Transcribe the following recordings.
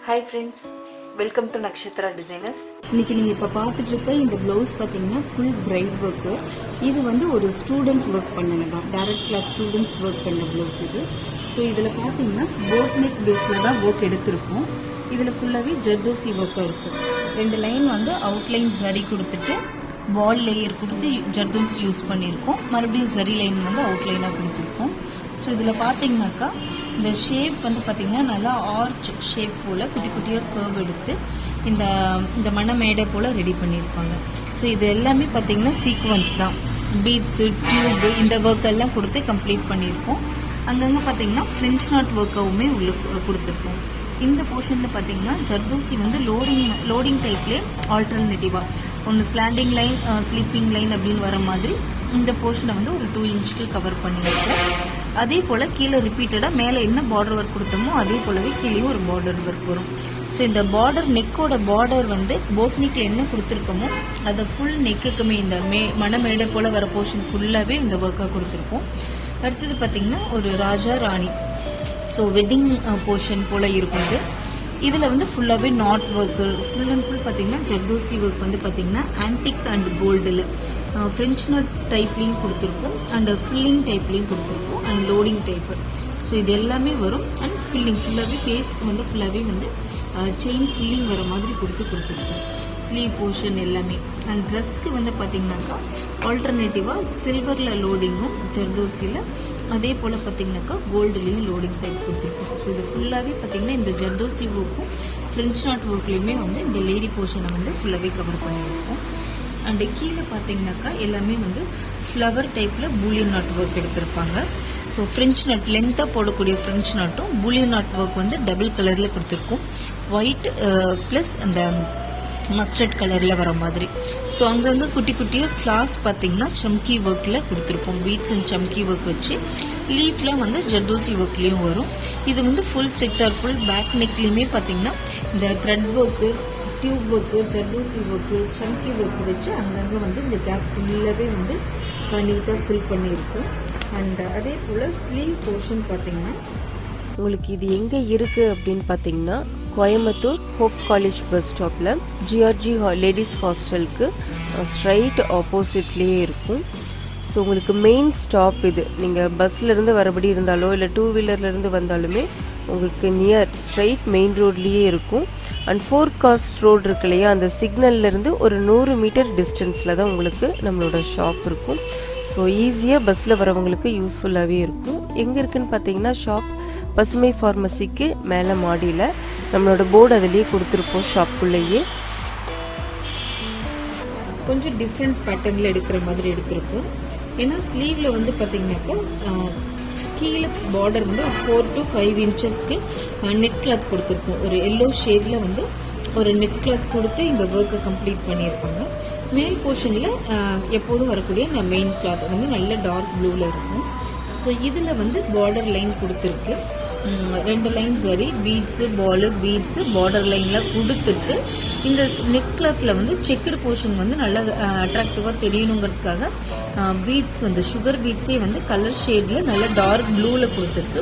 Hi friends, welcome to Nakshatra Designers. இன்னைக்கு நீங்க இப்ப பார்த்துட்டு இருக்க இந்த ப்ளவுஸ் பாத்தீங்கன்னா ஃபுல் பிரைட் ஒர்க். இது வந்து ஒரு ஸ்டூடெண்ட் ஒர்க் பண்ணனதா, டைரக்ட் கிளாஸ் ஸ்டூடெண்ட்ஸ் ஒர்க் பண்ண ப்ளவுஸ் இது. ஸோ இதுல பாத்தீங்கன்னா போட் நெக் பேஸ்ல தான் ஒர்க் எடுத்திருக்கோம். இதுல ஃபுல்லாவே ஜர்தோசி ஒர்க்கா இருக்கும். 2 லைன் வந்து அவுட்லைன் சரி கொடுத்துட்டு வால் லேயர் கொடுத்து ஜர்தோசி யூஸ் பண்ணியிருக்கோம். மறுபடியும் சரி லைன் வந்து அவுட்லைனா கொடுத்துருக்கோம். ஸோ இதில் பார்த்தீங்கன்னாக்கா இந்த ஷேப் வந்து பார்த்திங்கன்னா நல்லா ஆர்ச் ஷேப் போல் குட்டி குட்டியாக கர்வ் எடுத்து இந்த மணமேடை போல் ரெடி பண்ணியிருப்பாங்க. ஸோ இது எல்லாமே பார்த்திங்கன்னா சீக்வன்ஸ் தான். பீட்ஸு, டியூபு இந்த ஒர்க் எல்லாம் கொடுத்து கம்ப்ளீட் பண்ணியிருப்போம். அங்கங்கே பார்த்திங்கன்னா ஃப்ரெஞ்ச் நாட் ஒர்க்காகவுமே உள்ள கொடுத்துருப்போம். இந்த போர்ஷனில் பார்த்தீங்கன்னா ஜர்தோசி வந்து லோடிங் டைப்லேயே ஆல்டர்னேட்டிவாக ஒன்று ஸ்லாண்டிங் லைன், ஸ்லீப்பிங் லைன் அப்படின்னு வர மாதிரி இந்த போர்ஷனை வந்து ஒரு 2 இன்ச்சுக்கு கவர் பண்ணியிருக்கோம். அதே போல் கீழே ரிப்பீட்டடாக மேலே என்ன பார்டர் ஒர்க் கொடுத்தோமோ அதே போலவே கீழேயும் ஒரு பார்டர் ஒர்க் வரும். ஸோ இந்த பார்டர் நெக்கோட பார்டர் வந்து போட் நெக்கில் என்ன கொடுத்துருக்கோமோ அதை ஃபுல் நெக்குக்குமே இந்த மணமேடை போல் வர போர்ஷன் ஃபுல்லாகவே இந்த ஒர்க்காக கொடுத்துருக்கோம். அடுத்தது பார்த்திங்கன்னா ஒரு Raja Rani, so wedding portion போல் இருக்குது. இதில் வந்து ஃபுல்லாகவே not work, full and full பார்த்திங்கன்னா ஜர்தோசி ஒர்க் வந்து பார்த்திங்கன்னா ஆன்டிக் அண்ட் கோல்டில் ஃப்ரெஞ்ச் நாட் டைப்லேயும் கொடுத்துருப்போம் அண்ட் ஃபில்லிங் டைப்லேயும் கொடுத்துருப்போம் அண்ட் லோடிங் டைப்பு. ஸோ இது எல்லாமே வரும். அண்ட் ஃபில்லிங் ஃபுல்லாகவே ஃபேஸ்க்கு வந்து ஃபுல்லாகவே வந்து செயின் ஃபில்லிங் வர மாதிரி கொடுத்துருப்போம். ஸ்லீவ் போர்ஷன் எல்லாமே. அண்ட் ட்ரெஸ்க்கு வந்து பார்த்திங்கனாக்கா ஆல்டர்னேட்டிவாக சில்வரில் லோடிங்கும் ஜர்தோசியில், அதே போல் பார்த்திங்கனாக்கா கோல்டுலேயும் லோடிங் டைப் கொடுத்துருக்கோம். ஸோ இது ஃபுல்லாகவே பார்த்திங்கன்னா இந்த ஜர்தோசி ஒர்க்கும் ஃப்ரெஞ்ச் நாட் ஒர்க்லேயுமே வந்து இந்த லேடி போர்ஷனை வந்து ஃபுல்லாகவே கவர் பண்ணியிருக்கோம். அண்டு கீழே பார்த்தீங்கன்னாக்கா எல்லாமே வந்து ஃப்ளவர் டைப்பில் பூலியன் நாட் ஒர்க் எடுத்திருப்பாங்க. ஸோ ஃப்ரெஞ்ச் நாட் லென்த்தாக போடக்கூடிய ஃப்ரெஞ்ச் நாட்டும் பூலியன் நாட் ஒர்க் வந்து டபுள் கலரில் கொடுத்துருக்கோம். ஒயிட் ப்ளஸ் அந்த மஸ்டர்ட் கலரில் வர மாதிரி. ஸோ அங்கங்கே குட்டி குட்டியாக ஃப்ளார்ஸ் பார்த்தீங்கன்னா சம்கி ஒர்க்கில் கொடுத்துருப்போம். பீட்ஸ் அண்ட் சம்கி ஒர்க் வச்சு லீஃப்லாம் வந்து ஜர்தோசி ஒர்க்லேயும் வரும். இது வந்து ஃபுல் செக்டார் ஃபுல் பேக் நெக்லேயுமே பார்த்தீங்கன்னா இந்த thread work, tube work, zardozi work, chamki work வச்சு அங்கங்கே வந்து இந்த கேப் ஃபுல்லாகவே வந்து நீட்டாக ஃபில் பண்ணியிருக்கோம். அண்ட் அதே போல் ஸ்லீவ் போர்ஷன் பார்த்தீங்கன்னா உங்களுக்கு இது எங்கே இருக்குது அப்படின்னு பார்த்தீங்கன்னா கோயம்புத்தூர் ஹோப் காலேஜ் பஸ் ஸ்டாப்பில் ஜிஆர்ஜி லேடிஸ் ஹாஸ்டலுக்கு ஸ்ட்ரைட் ஆப்போசிட்லேயே இருக்கும். ஸோ உங்களுக்கு மெயின் ஸ்டாப் இது. நீங்கள் பஸ்லேருந்து வரபடி இருந்தாலோ இல்லை 2 வீலர்லேருந்து வந்தாலுமே உங்களுக்கு நியர் ஸ்ட்ரைட் மெயின் ரோட்லேயே இருக்கும். அண்ட் 4 காஸ்ட் ரோடு இருக்கு இல்லையா, அந்த சிக்னல்லேருந்து ஒரு 100 மீட்டர் டிஸ்டன்ஸில் தான் உங்களுக்கு நம்மளோட ஷாப் இருக்கும். ஸோ ஈஸியாக பஸ்ஸில் வரவங்களுக்கு யூஸ்ஃபுல்லாகவே இருக்கும். எங்கே இருக்குதுன்னு பார்த்தீங்கன்னா ஷாப் பசுமை ஃபார்மசிக்கு மேலே மாடியில் நம்மளோட போர்டு அதிலேயே கொடுத்துருப்போம். ஷாப்புக்குள்ளேயே கொஞ்சம் டிஃப்ரெண்ட் பேட்டர்னில் எடுக்கிற மாதிரி எடுத்திருப்போம். ஏன்னா ஸ்லீவில் வந்து பார்த்தீங்கன்னாக்கா கீழே பார்டர் வந்து 4 to 5 இன்ச்சஸ்க்கு நெட் கிளாத் கொடுத்துருப்போம். ஒரு எல்லோ ஷேடில் வந்து ஒரு நெட் கிளாத் கொடுத்து இந்த ஒர்க்கை கம்ப்ளீட் பண்ணியிருப்பாங்க. மேல் போர்ஷனில் எப்போதும் வரக்கூடிய இந்த மெயின் கிளாத் வந்து நல்ல டார்க் ப்ளூவில் இருக்கும். ஸோ இதில் வந்து பார்டர் லைன் கொடுத்துருக்கு. 2 லைன் சரி, பீட்ஸு, பாலு, பீட்ஸு பார்டர் லைனில் கொடுத்துட்டு இந்த நெட் கிளாத்தில் வந்து செக்குடு போர்ஷன் வந்து நல்லா அட்ராக்டிவாக தெரியணுங்கிறதுக்காக பீட்ஸ் வந்து சுகர் பீட்ஸே வந்து கலர் ஷேடில் நல்ல டார்க் ப்ளூவில் கொடுத்துருக்கு.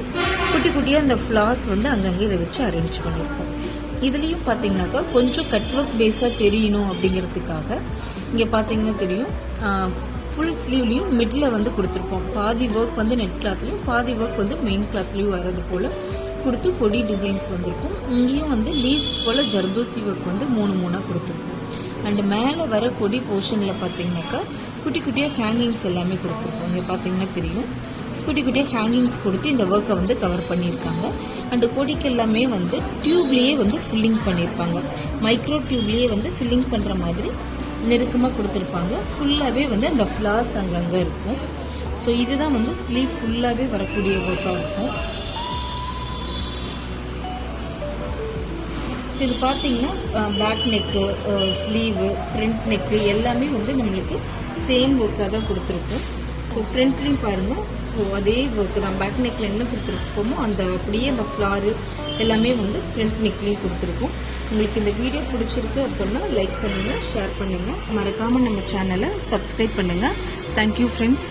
குட்டி குட்டியாக இந்த ஃப்ளார்ஸ் வந்து அங்கங்கே இதை வச்சு அரேஞ்ச் பண்ணியிருக்கோம். இதுலேயும் பார்த்தீங்கன்னாக்கா கொஞ்சம் கட் ஒர்க் பேஸாக தெரியணும் அப்படிங்கிறதுக்காக இங்கே பார்த்தீங்கன்னா தெரியும் ஃபுல் ஸ்லீவ்லேயும் மிடில் வந்து கொடுத்துருப்போம். பாதி ஒர்க் வந்து நெட் கிளாத்லையும் பாதி ஒர்க் வந்து மெயின் கிளாத்லையும் வர்றது போல் கொடுத்து கொடி டிசைன்ஸ் வந்திருக்கும். இங்கேயும் வந்து லீவ்ஸ் போல் ஜர்தோசி ஒர்க் வந்து 3 கொடுத்துருப்போம். அண்டு மேலே வர கொடி போர்ஷனில் பார்த்தீங்கன்னாக்கா குட்டி குட்டியாக ஹேங்கிங்ஸ் எல்லாமே கொடுத்துருப்போம். இங்கே பார்த்தீங்கன்னா தெரியும் குட்டி குட்டியாக ஹேங்கிங்ஸ் கொடுத்து இந்த ஒர்க்கை வந்து கவர் பண்ணியிருக்காங்க. அண்டு கொடிக்கு எல்லாமே வந்து டியூப்லேயே வந்து ஃபில்லிங் பண்ணியிருப்பாங்க. மைக்ரோ டியூப்லேயே வந்து ஃபில்லிங் பண்ணுற மாதிரி நெருக்கமாக கொடுத்துருப்பாங்க. ஃபுல்லாகவே வந்து அந்த ஃப்ளார்ஸ் அங்கங்கே இருக்கும். ஸோ இதுதான் வந்து ஸ்லீவ் ஃபுல்லாகவே வரக்கூடிய ஒர்க்காக இருக்கும். ஸோ இது பார்த்தீங்கன்னா back neck, sleeve, front neck எல்லாமே வந்து நம்மளுக்கு சேம் ஒர்க்காக தான் கொடுத்துருக்கோம். ஸோ ஃப்ரண்ட்லேயும் பாருங்கள், ஸோ அதே ஒர்க்கு தான். பேக் நெக்கில் என்ன கொடுத்துருக்கோமோ அந்த அப்படியே அந்த ஃப்ளாரு எல்லாமே வந்து ஃப்ரண்ட் நெக்லேயும் கொடுத்துருக்கோம். உங்களுக்கு இந்த வீடியோ பிடிச்சிருக்கு அப்படின்னா லைக் பண்ணுங்கள், ஷேர் பண்ணுங்கள், மறக்காமல் நம்ம சேனலை சப்ஸ்கிரைப் பண்ணுங்கள். Thank you friends.